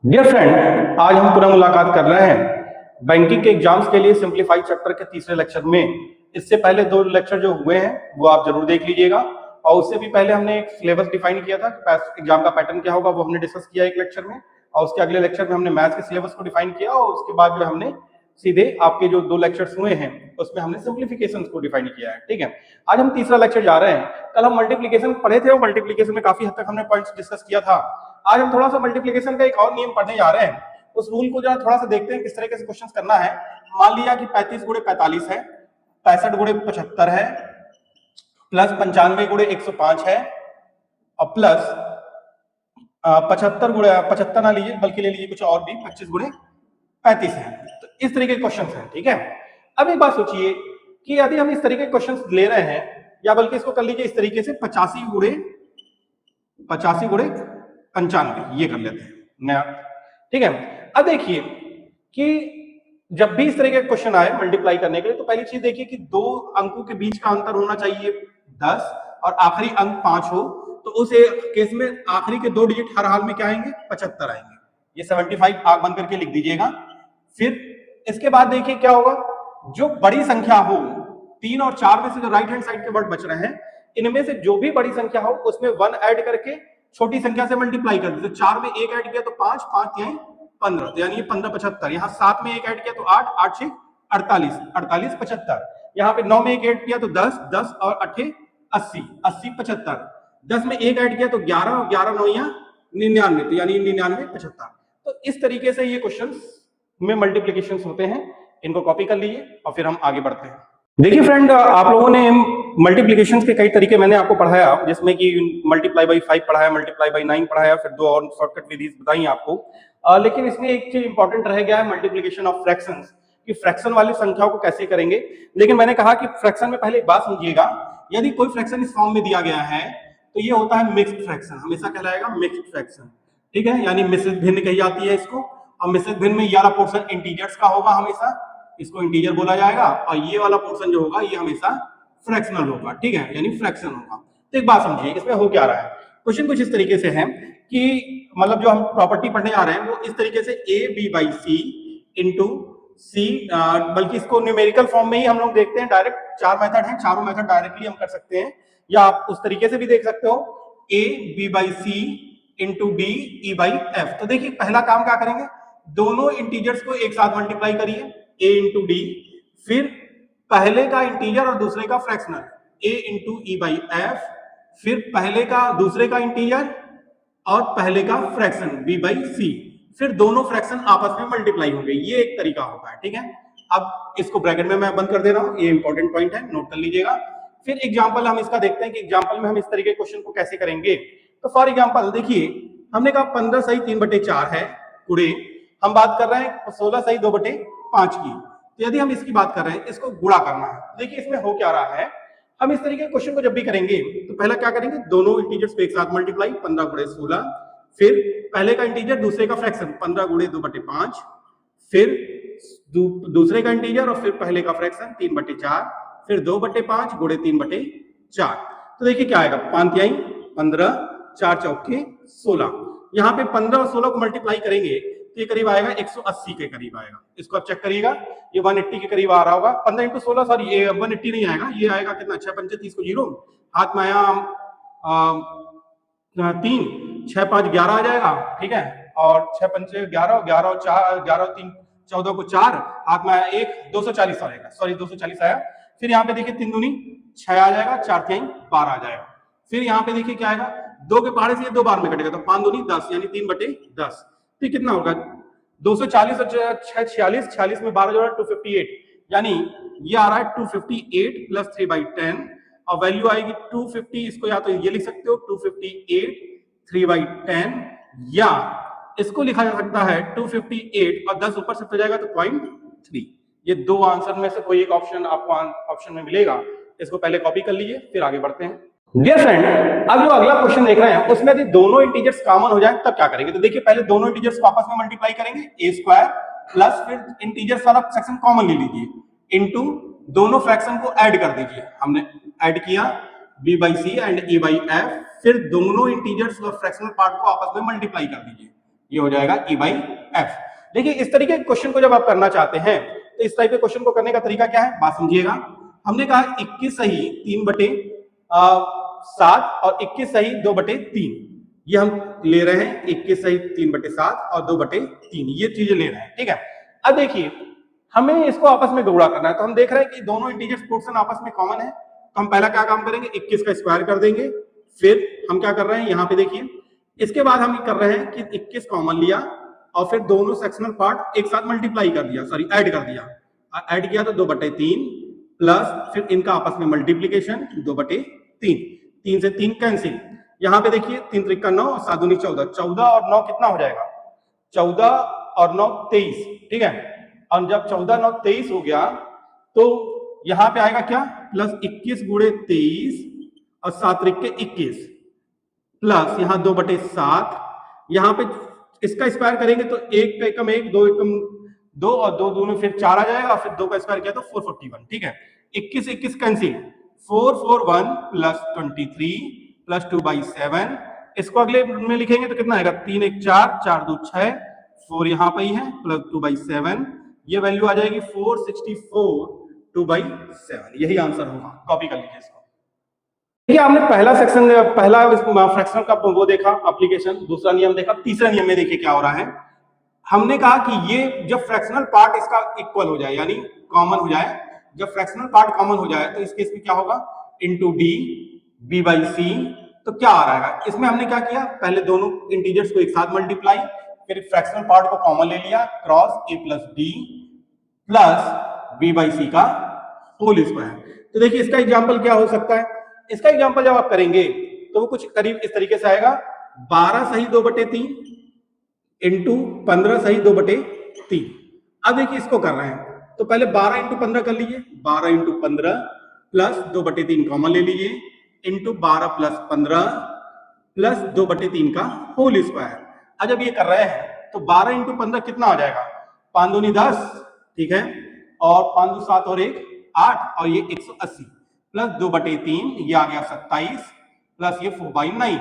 Dear friend, आज हम पुनः मुलाकात कर रहे हैं बैंकिंग के एग्जाम्स के लिए सिंप्लीफाइड चैप्टर के तीसरे लेक्चर में। इससे पहले दो लेक्चर जो हुए हैं वो आप जरूर देख लीजिएगा, और उससे भी पहले हमने एक सिलेबस डिफाइन किया था कि एग्जाम का पैटर्न क्या होगा, वो हमने डिस्कस किया एक लेक्चर में। और उसके अगले लेक्चर में हमने मैथ्स के सिलेबस को डिफाइन किया, और उसके बाद जो हमने सीधे आपके जो दो लेक्चर्स हुए हैं उसमें हमने सिंप्लीफिकेशन को डिफाइन किया है। ठीक है, आज हम तीसरा लेक्चर जा रहे हैं। कल हम मल्टीप्लीकेशन पढ़े थे और मल्टीप्लीकेशन में काफी हद तक हमने पॉइंट्स डिस्कस किया था। आज हम थोड़ा सा मल्टीप्लिकेशन का एक और नियम पढ़ने जा रहे हैं। उस रूल को जरा थोड़ा सा देखते हैं किस तरीके से क्वेश्चन करना है। मान लिया कि 35 गुणे 45 है, 65 गुणे 75 है, प्लस 95 गुणे 105 है, और प्लस 75 गुणे 75 ना लीजिए बल्कि ले लीजिए कुछ और भी, 25 गुणे 35 है। तो इस तरीके के क्वेश्चन है। ठीक है, अब एक बात सोचिए कि यदि हम इस तरीके के क्वेश्चन ले रहे हैं, या बल्कि इसको कर लीजिए इस तरीके से 85 गुणे 95, ये कर लेते हैं नया। ठीक है, अब देखिए कि जब भी इस तरह के क्वेश्चन आए मल्टीप्लाई करने के लिए, तो पहली चीज देखिए कि दो अंकों के बीच का अंतर होना चाहिए 10 और आखिरी अंक 5 हो। तो उस केस में आखिरी के दो डिजिट हर हाल में क्या आएंगे, 75 आएंगे। ये 75 आग बंद करके लिख दीजिएगा। फिर इसके बाद देखिए क्या होगा, जो बड़ी संख्या हो 3 और 4 में से जो राइट हैंड साइड के वर्ड बच रहे हैं, इनमें से जो भी बड़ी संख्या हो उसमें 1 ऐड करके छोटी संख्या से मल्टीप्लाई कर दीजिए। 4 में 1 ऐड किया तो 5, 5 यहीं 15, तो यानी 15 75। यहाँ 7 में 1 ऐड किया तो 8, 8 6 48, 48 75। यहाँ पे 9 में 1 ऐड किया तो 10, 10 और 8 80, 80 75। 10 में 1 ऐड किया तो 11, और 11 9 99, तो यानी 99 75। तो इस तरीके से ये क्वेश्चन में मल्टीप्लीकेशन होते हैं। इनको कॉपी कर लीजिए और फिर हम आगे बढ़ते हैं। देखिए फ्रेंड, आप लोगों ने मल्टीप्लिकेशन के कई तरीके मैंने आपको पढ़ाया, जिसमें कि मल्टीप्लाई बाई 5 पढ़ाया, मल्टीप्लाई बाई 9 पढ़ाया, फिर दो और शॉर्टकट विधि बताई आपको। लेकिन इसमें एक चीज इंपॉर्टेंट रह गया है, मल्टीप्लिकेशन ऑफ फ्रैक्शंस, कि फ्रैक्शन वाली संख्याओं को कैसे करेंगे। लेकिन मैंने कहा कि फ्रैक्शन में पहले एक बात समझिएगा, यदि कोई फ्रैक्शन इस फॉर्म में दिया गया है तो ये होता है मिक्स्ड फ्रैक्शन, हमेशा कहलाएगा मिक्स्ड फ्रैक्शन। ठीक है, यानी मिश्रित भिन्न कही जाती है इसको। और मिश्रित भिन्न में ये वाला पोर्शन इंटीजर्स का होगा, हमेशा इसको इंटीजर बोला जाएगा, और ये वाला पोर्शन जो होगा ये हमेशा फ्रैक्शनल होगा। ठीक है, यानी फ्रैक्शन होगा। तो एक बात समझिए, इसमें हो क्या रहा है। क्वेश्चन कुछ इस तरीके से है कि मतलब जो हम प्रॉपर्टी पढ़ने जा रहे हैं वो इस तरीके से A B by C into C, बल्कि इसको न्यूमेरिकल फॉर्म में ही हम लोग देखते हैं डायरेक्ट। 4 मेथड है, चारों मेथड डायरेक्टली हम कर सकते हैं, या आप उस तरीके से भी देख सकते हो, A B by C into D E by F. तो देखिए पहला काम क्या करेंगे, दोनों इंटीजर्स को एक साथ मल्टीप्लाई करिए, a इंटू डी, फिर पहले का इंटीजर और दूसरे का fractional a into E by F, फिर पहले का दूसरे का इंटीजर और पहले का फ्रैक्शन b बाई सी, फिर दोनों फ्रैक्शन आपस में मल्टीप्लाई होंगे। ये एक तरीका होता है। ठीक है, अब इसको ब्रैकेट में मैं बंद कर दे रहा हूं, ये इंपॉर्टेंट पॉइंट है, नोट कर लीजिएगा। फिर एग्जाम्पल हम इसका देखते हैं कि एग्जाम्पल में हम इस तरीके क्वेश्चन को कैसे करेंगे। तो फॉर एग्जाम्पल देखिए, हमने कहा 15 सही 3/4 है, गुणे हम बात कर रहे हैं 16 सही 2/5 की। तो यदि हम इसकी बात कर रहे हैं, इसको गुणा करना है। देखिए इसमें हो क्या रहा है, हम इस तरीके के क्वेश्चन को जब भी करेंगे तो पहला क्या करेंगे, दोनों इंटीजर्स को एक साथ मल्टीप्लाई, 15 गुणे 16, फिर पहले का इंटीजर दूसरे का फ्रैक्शन 15 गुणे 2/5, फिर दूसरे का इंटीजर और फिर पहले का फ्रैक्शन 3/4, फिर 2/5 गुणे 3/4। तो देखिए क्या आएगा, 5 तिहाई 15, 4 चौके 16। यहाँ पे 15 और 16 को मल्टीप्लाई करेंगे तो ये करीब आएगा 180 के करीब आएगा। इसको आप चेक करिएगा, ये 180 के करीब आ रहा होगा। 15 इंटू 16, सॉरी ये 180 नहीं आएगा, ये आएगा कितना, 6 पंचे 30 को 0, हाथ में आया 3, 6 5 11 आ जाएगा। ठीक है, और 6 पंचे 11, 11 और 4, 11 और 3 14 को 4, हाथ में आया 1, 240 आएगा, सॉरी 240 आया। फिर यहाँ पे देखिए 3 दूनी 6 आ जाएगा, 4 तिहाई 12 आ जाएगा। फिर यहाँ पे देखिए क्या आएगा, 2 के पहाड़े से ये 2 बार में कटेगा, तो 5 दूनी 10, यानी 3/10। तो कितना होगा, 240 और 6 46, 46 में 12 जोड़ा 258, यानी ये आ रहा है 258 प्लस 3/10, और वैल्यू आएगी 250। इसको या तो ये लिख सकते हो 258 3/10, या इसको लिखा जा सकता है 258 और 10 ऊपर शिफ्ट हो जाएगा तो 0.3। ये दो आंसर में से कोई एक ऑप्शन आपको ऑप्शन में मिलेगा। इसको पहले कॉपी कर लीजिए, फिर आगे बढ़ते हैं। डियर फ्रेंड, अब जो अगला क्वेश्चन देख रहे हैं उसमें यदि दोनों इंटीजर्स कॉमन हो जाए तब क्या करेंगे। तो देखिए पहले दोनों इंटीजर्स को आपस में मल्टीप्लाई करेंगे, a स्क्वायर प्लस फिर इंटीजर्स वाला फ्रैक्शन कॉमन ले लीजिए इनटू दोनों फ्रैक्शन को ऐड कर दीजिए। हमने ऐड किया b by C and e by F, फिर दोनों इंटीजर्स और फ्रैक्शनल पार्ट को आपस में मल्टीप्लाई कर दीजिए। ये हो जाएगा e बाई एफ। देखिए इस तरीके के क्वेश्चन को जब आप करना चाहते हैं तो इस टाइप के क्वेश्चन को करने का तरीका क्या है, बात समझिएगा। हमने कहा 21 सही 3/7 और 21 सही 2/3, ये हम ले रहे हैं 21 सही 3/7 और 2/3, ये चीजें ले रहे हैं, ठीक है। अब देखिए हमें इसको आपस में गुणा करना है, तो हम देख रहे हैं कि दोनों इंटीजर्स पोर्शन आपस में कॉमन है, तो हम पहला क्या काम करेंगे, 21 का स्क्वायर कर देंगे। फिर हम क्या कर रहे हैं, यहाँ पे देखिए इसके बाद हम कर रहे हैं कि 21 कॉमन लिया और फिर दोनों सेक्शनल पार्ट एक साथ मल्टीप्लाई कर दिया, सॉरी ऐड कर दिया, ऐड किया तो 2/3 प्लस फिर इनका आपस में मल्टीप्लीकेशन 2/3, 3 से 3 कैंसिल। यहाँ पे देखिए 3 त्रिक 9 और 7 दूनी 14, 14 और 9 कितना हो जाएगा, 14 और 9 23, ठीक है। और जब 14 9 23 हो गया तो यहाँ पे आएगा क्या, प्लस 21 गुणे 23 और 7 त्रिक 21 प्लस यहाँ 2/7, यहाँ पे इसका स्क्वायर करेंगे तो 1 पे कम 1, 2 एकम 2 और 2 दूनी फिर 4 आ जाएगा, फिर 2 का स्क्वायर किया तो 441, ठीक है। 21 21 कैंसिल, 441 प्लस 23 प्लस 2/7, इसको अगले में लिखेंगे तो कितना आएगा, 3 1 4, 4 2 6, 4 यहाँ पे ही है प्लस 2/7, ये वैल्यू आ जाएगी 464 2/7, यही आंसर होगा। कॉपी कर लीजिए इसको। देखिए आपने पहला सेक्शन, पहला फ्रैक्शनल का वो देखा एप्लीकेशन, दूसरा नियम देखा, तीसरा नियम में देखिए क्या हो रहा है। हमने कहा कि ये जब फ्रैक्शनल पार्ट इसका इक्वल हो जाए यानी कॉमन हो जाए, जब फ्रैक्शनल पार्ट कॉमन हो जाए तो इस केस में क्या होगा, इनटू डी b/c, तो क्या आ रहा है इसमें, हमने क्या किया, पहले दोनों इंटीजर्स को एक साथ मल्टीप्लाई, फिर फ्रैक्शनल पार्ट को कॉमन ले लिया, cross a plus d plus b/c का होल स्क्वायर। तो देखिए इसका एग्जांपल क्या हो सकता है, इसका एग्जांपल जब आप करेंगे तो वो कुछ करीब इस तरीके से आएगा, 12 सही 2/3 इंटू 15 सही 2/3। अब देखिए इसको कर रहे हैं तो पहले 12 इंटू 15 कर लीजिए, 12 इंटू 15 प्लस 2/3 कॉमन ले लीजिए इंटू 12 प्लस 15 प्लस 2/3 का होल स्क्वायर। अब जब ये कर रहे हैं तो 12 इंटू 15 कितना आ जाएगा, 5 दूनी 10, ठीक है, और 5 2 7 और 1 8 और ये 180 प्लस 2/3, ये आ गया 27 प्लस ये 4/9,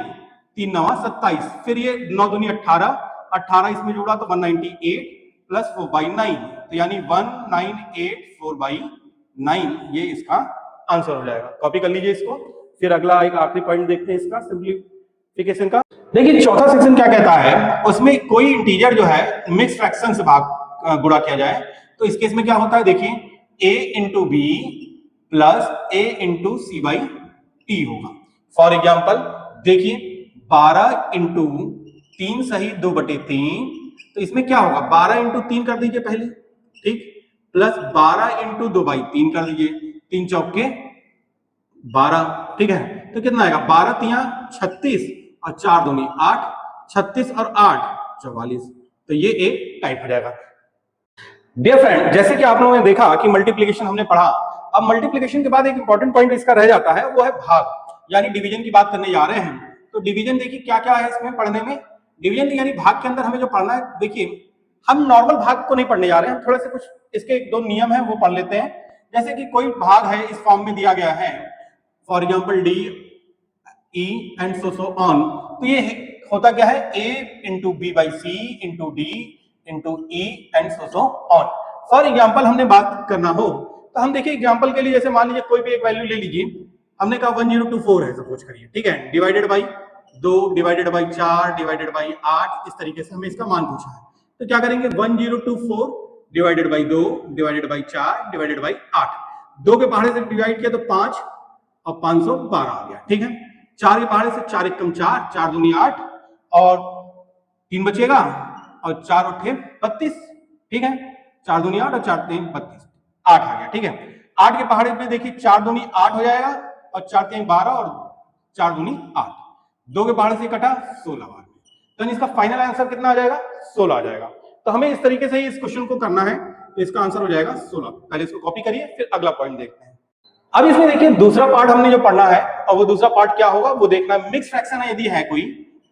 3 9 27, फिर ये 9 दूनी 18, 18 इसमें जोड़ा तो 198 प्लस 4/9, तो यानी 1984/9, ये इसका आंसर हो जाएगा। कॉपी कर लीजिए इसको। फिर अगला एक आखिरी पॉइंट देखते हैं इसका सिंपलीफिकेशन का। देखिए चौथा सेक्शन क्या कहता है, उसमें कोई इंटीजर जो है मिक्स फ्रैक्शन से गुणा किया जाए, तो इस केस में क्या होता है, देखिए a into B plus a into c/t होगा। फॉर एग्जाम्पल देखिए 12 इंटू 3 सही 2/3, तो इसमें क्या होगा, 12 इंटू 3 कर दीजिए पहले, ठीक, प्लस 12 इंटू 2/3 कर दीजिए, 3 चौके 12, ठीक है, तो कितना आएगा, 12 तिया 36 और 4 दूनी 8, 36 और 8 44, तो ये एक टाइप हो जाएगा। डियर फ्रेंड, जैसे कि आप लोगों ने देखा कि मल्टीप्लिकेशन हमने पढ़ा, अब मल्टीप्लिकेशन के बाद एक इंपॉर्टेंट पॉइंट इसका रह जाता है, वो है भाग यानी डिवीजन की बात करने जा रहे हैं। तो डिवीजन देखिए क्या क्या है इसमें पढ़ने में, डिवीजन यानी भाग के अंदर हमें जो पढ़ना है, देखिए हम नॉर्मल भाग को नहीं पढ़ने जा रहे हैं, थोड़े से कुछ इसके 1 2 नियम है वो पढ़ लेते हैं। जैसे कि कोई भाग है इस फॉर्म में दिया गया है, for example D E and so on, तो ये होता क्या है, a into b/c into D into E and so on. For example हमने बात करना हो तो हम देखिए एग्जाम्पल के लिए, जैसे मान लीजिए कोई भी एक वैल्यू ले लीजिए, हमने कहा 1024 है सपोज करिए, ठीक है, divided by 2 divided by 4 divided by 8, इस तरीके से हमें इसका मान पूछा है। तो क्या करेंगे, 1024 divided by 2 divided by 4 divided by 8, 2 के पहाड़े से डिवाइड किया तो 5 और 512 आ गया, ठीक है। 4 के पहाड़े से 4 एकम 4, 4 दूनी 8 और 3 बचेगा और 4 8 32, ठीक है, 4 दूनी 8 और 4 3 32, 8 आ गया, ठीक है। 8 के पहाड़े पे देखिए 4 दूनी 8 हो जाएगा और 4 3 12 और 4 दूनी 8, 2 के पहाड़े से कटा 16 बार, तो इसका फाइनल आंसर कितना आ जाएगा, 16 आ जाएगा। तो हमें इस तरीके से इस क्वेश्चन को करना है, तो इसका आंसर हो जाएगा 16। पहले इसको कॉपी करिए, फिर अगला पॉइंट देखते हैं। अब इसमें देखिए दूसरा पार्ट हमने जो पढ़ना है, और वो दूसरा पार्ट क्या होगा वो देखना है। मिक्स फ्रैक्शन है यदि है कोई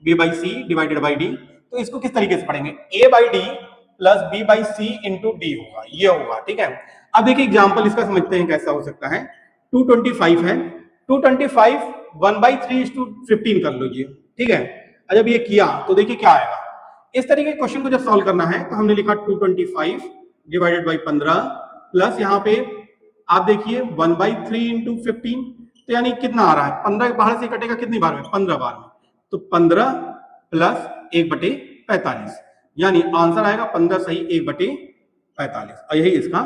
b/c डिवाइडेड बाई d, तो इसको किस तरीके से पढ़ेंगे, a/d plus b/c into d होगा, ये होगा, ठीक है। अब देखिए एग्जाम्पल इसका समझते हैं कैसा हो सकता है। 225 है, 225 1/3 15 कर लीजिए, ठीक है। जब ये किया तो देखिए क्या आएगा, इस तरीके के क्वेश्चन को जब सॉल्व करना है तो हमने लिखा 225 डिवाइडेड बाई 15 प्लस यहाँ पे आप देखिए 1/3 इंटू 15, तो यानी कितना आ रहा है 15 बाहर से कटेगा कितनी बार में 15 बार में, तो 15 प्लस 1/45 यानी आंसर आएगा 15 सही 1/45 और यही इसका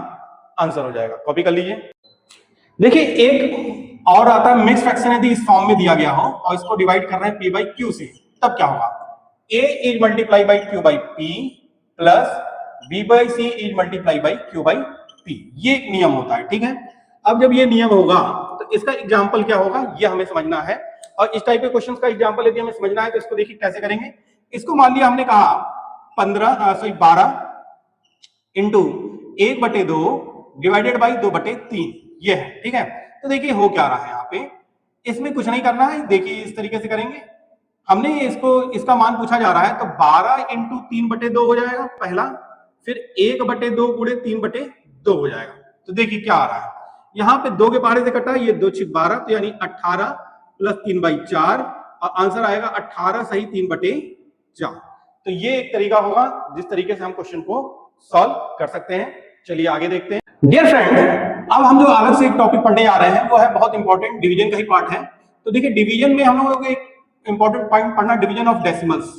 आंसर हो जाएगा। कॉपी कर लीजिए। देखिए एक और आता है मिक्स फ्रैक्शन, यदि इस फॉर्म में दिया गया हो और इसको डिवाइड कर रहे हैं p बाई क्यू से, तब क्या होगा a is multiply by Q by p plus b by C is multiply by Q by p, ये एक नियम होता है। ठीक है, अब जब ये नियम होगा तो इसका एग्जाम्पल क्या होगा ये हमें समझना है, और इस टाइप के क्वेश्चन का एग्जाम्पल यदि हमें समझना है तो इसको देखिए कैसे करेंगे। इसको मान लिया हमने कहा 12 इंटू 1/2 डिवाइडेड बाई 2/3 ये है। ठीक है, तो देखिए हो क्या रहा है यहाँ पे, इसमें कुछ नहीं करना है, देखिए इस तरीके से करेंगे। हमने इसका मान पूछा जा रहा है तो 12 इंटू 3/2 हो जाएगा पहला, फिर 1/2 गुणे 3/2 हो जाएगा। तो देखिए क्या आ रहा है, यहाँ पे 2 के पहाड़े से कटा, ये 2 6 12, तो यानी 18 प्लस 3/4 और आंसर आएगा 18 सही 3/4। तो ये एक तरीका होगा जिस तरीके से हम क्वेश्चन को सॉल्व कर सकते हैं। चलिए आगे देखते हैं। डियर फ्रेंड, अब हम जो अलग से एक टॉपिक पढ़ने जा रहे हैं वो है बहुत इंपॉर्टेंट, डिवीजन का ही पार्ट है। तो देखिए डिवीजन में हम लोगों को एक इंपॉर्टेंट पॉइंट पढ़ना, डिवीजन ऑफ डेसिमल्स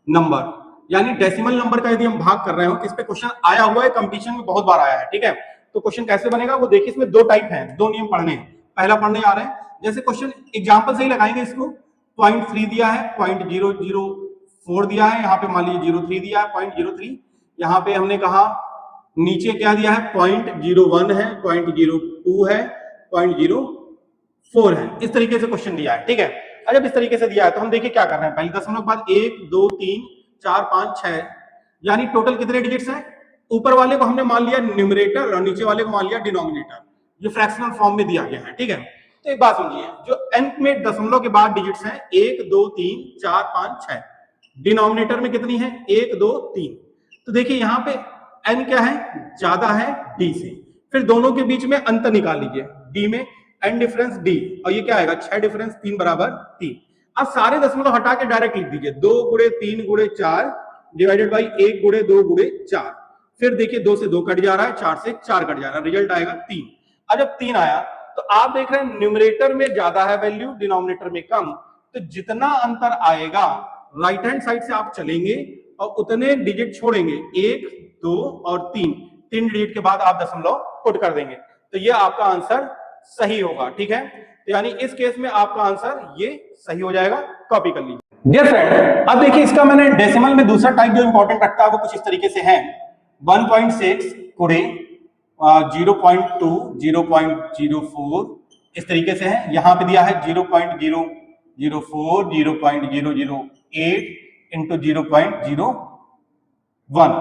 नंबर, यानी डेसिमल नंबर का यदि हम भाग कर रहे हो, इस पे क्वेश्चन आया हुआ है, कंपटीशन में बहुत बार आया है। ठीक है, तो क्वेश्चन कैसे बनेगा वो देखिए, इसमें 2 टाइप हैं, 2 नियम पढ़ने हैं। पहला पढ़ने जा रहे हैं, जैसे क्वेश्चन एग्जांपल से ही लगाएंगे इसको, 0.3 दिया है, 0.004 दिया है, यहाँ पे मान लीजिए 0.3 दिया है, 0.03, यहाँ पे हमने कहा नीचे क्या दिया है 0.01 है, 0.02 है, 0.04 है, इस तरीके से क्वेश्चन दिया है। ठीक है, और जब इस तरीके से दिया है तो हम देखिए क्या कर रहे हैं, पहले दशमलव के बाद 1 2 3 4 5 6, यानी टोटल कितने डिजिट्स हैं। ऊपर वाले को हमने मान लिया न्यूमरेटर और नीचे वाले को मान लिया डिनोमिनेटर, जो फ्रैक्शनल फॉर्म में दिया गया है। ठीक है, तो एक बात समझिए, जो n में दशमलव के बाद डिजिट्स हैं 1 2 3 4 5 6, डिनोमिनेटर में कितनी है 1 2 3, तो देखिए यहाँ पे n क्या है ज्यादा है d से, फिर दोनों के बीच में अंतर निकाल लीजिए, d में n डिफरेंस d, और ये क्या आएगा 6 डिफरेंस 3 बराबर 3। अब सारे दशमलव हटा के डायरेक्ट लिख दीजिए 2 गुणे 3 गुणे 4 डिवाइडेड बाई 1 गुणे 2 गुणे 4, फिर देखिए 2 से 2 कट जा रहा है, 4 से 4 कट जा रहा है, रिजल्ट आएगा 3। अब जब 3 आया तो आप देख रहे हैं न्यूमरेटर में ज्यादा है वैल्यू, डिनोमिनेटर में कम, तो जितना अंतर आएगा राइट हैंड साइड से आप चलेंगे और उतने डिजिट छोड़ेंगे, 1 2 और 3 डिजिट के बाद आप दशमलव पुट कर देंगे, तो ये आपका आंसर सही होगा। ठीक है, तो यानी इस केस में आपका आंसर ये सही हो जाएगा। कॉपी कर लीजिए। डियर फ्रेंड, अब देखिए इसका मैंने डेसिमल में दूसरा टाइप जो इंपॉर्टेंट रखता है वो कुछ इस तरीके से है, 1.6 गुणे 0.2 0.04 इस तरीके से है। यहाँ पे दिया है 0.004 0.008 इंटू 0.01।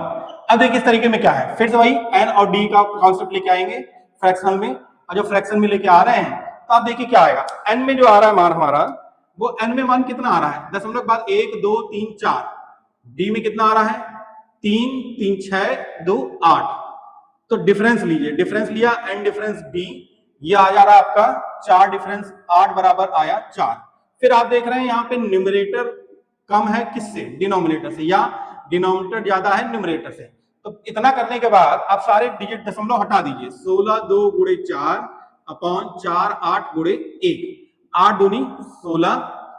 अब देखिए इस तरीके में क्या है, फिर से वही n और d का कॉन्सेप्ट लेके आएंगे फ्रैक्शनल में, और जब फ्रैक्शन में लेके आ रहे हैं तो आप देखिए क्या आएगा, n में जो आ रहा है मान हमारा, वो n में मान कितना आ रहा है दशमलव के बाद 1 2 3 4, d में कितना आ रहा है 3 3 6 2 8, तो डिफरेंस लीजिए, डिफरेंस लिया n डिफरेंस d, ये आ जा रहा है आपका 4 डिफरेंस 8 बराबर आया 4। फिर आप देख रहे हैं यहाँ पे न्यूमरेटर कम है किससे, डिनोमिनेटर से, या डिनोमिनेटर ज्यादा है न्यूमरेटर से। तो इतना करने के बाद आप सारे डिजिट दशमलव हटा दीजिए, 16 2 गुणे 4 अपॉन 4 8 गुणे 1, 8 दूनी 16,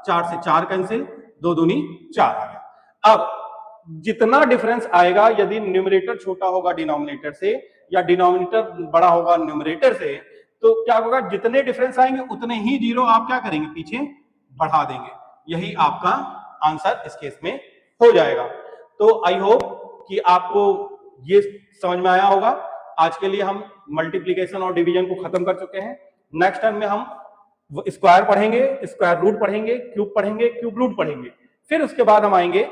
4 से 4 कैंसिल, 2 दूनी 4 आ गया। अब जितना डिफरेंस आएगा, यदि न्यूमरेटर छोटा होगा डिनोमिनेटर से या डिनोमिनेटर बड़ा होगा न्यूमरेटर से, तो क्या होगा, जितने डिफरेंस आएंगे उतने ही जीरो आप क्या करेंगे पीछे बढ़ा देंगे, यही आपका आंसर इस केस में हो जाएगा। तो आई होप कि आपको ये समझ में आया होगा। आज के लिए हम मल्टीप्लिकेशन और डिवीजन को खत्म कर चुके हैं। नेक्स्ट टाइम में हम स्क्वायर पढ़ेंगे, स्क्वायर रूट पढ़ेंगे, क्यूब पढ़ेंगे, क्यूब रूट पढ़ेंगे, फिर उसके बाद हम आएंगे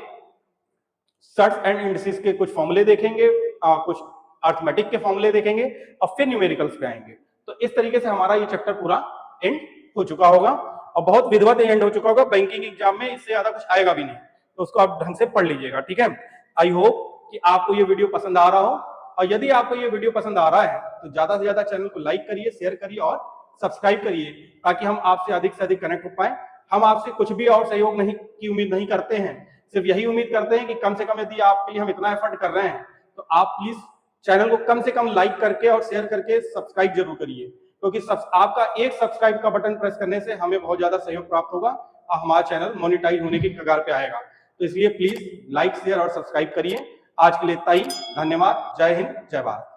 सर्ट्स एंड इंडिसेस के कुछ फॉर्मूले देखेंगे, कुछ अर्थमेटिक के फॉर्मूले देखेंगे, और फिर न्यूमेरिकल्स पे आएंगे। तो इस तरीके से हमारा ये चैप्टर पूरा एंड हो चुका होगा, और बहुत विधिवत एंड हो चुका होगा। बैंकिंग एग्जाम में इससे ज्यादा कुछ आएगा भी नहीं, तो उसको आप ढंग से पढ़ लीजिएगा। ठीक है, आई होप कि आपको ये वीडियो पसंद आ रहा हो, और यदि आपको ये वीडियो पसंद आ रहा है तो ज्यादा से ज्यादा चैनल को लाइक करिए, शेयर करिए और सब्सक्राइब करिए, ताकि हम आपसे अधिक से अधिक कनेक्ट हो पाए। हम आपसे कुछ भी और सहयोग नहीं की उम्मीद नहीं करते हैं, सिर्फ यही उम्मीद करते हैं कि कम से कम यदि आपके लिए हम इतना एफर्ट कर रहे हैं तो आप प्लीज चैनल को कम से कम लाइक करके और शेयर करके सब्सक्राइब जरूर करिए, क्योंकि आपका एक सब्सक्राइब का बटन प्रेस करने से हमें बहुत ज्यादा सहयोग प्राप्त होगा और हमारा चैनल मोनेटाइज होने की कगार पे आएगा। तो इसलिए प्लीज लाइक शेयर और सब्सक्राइब करिए। आज के लिए इतना ही, धन्यवाद। जय हिंद, जय भारत।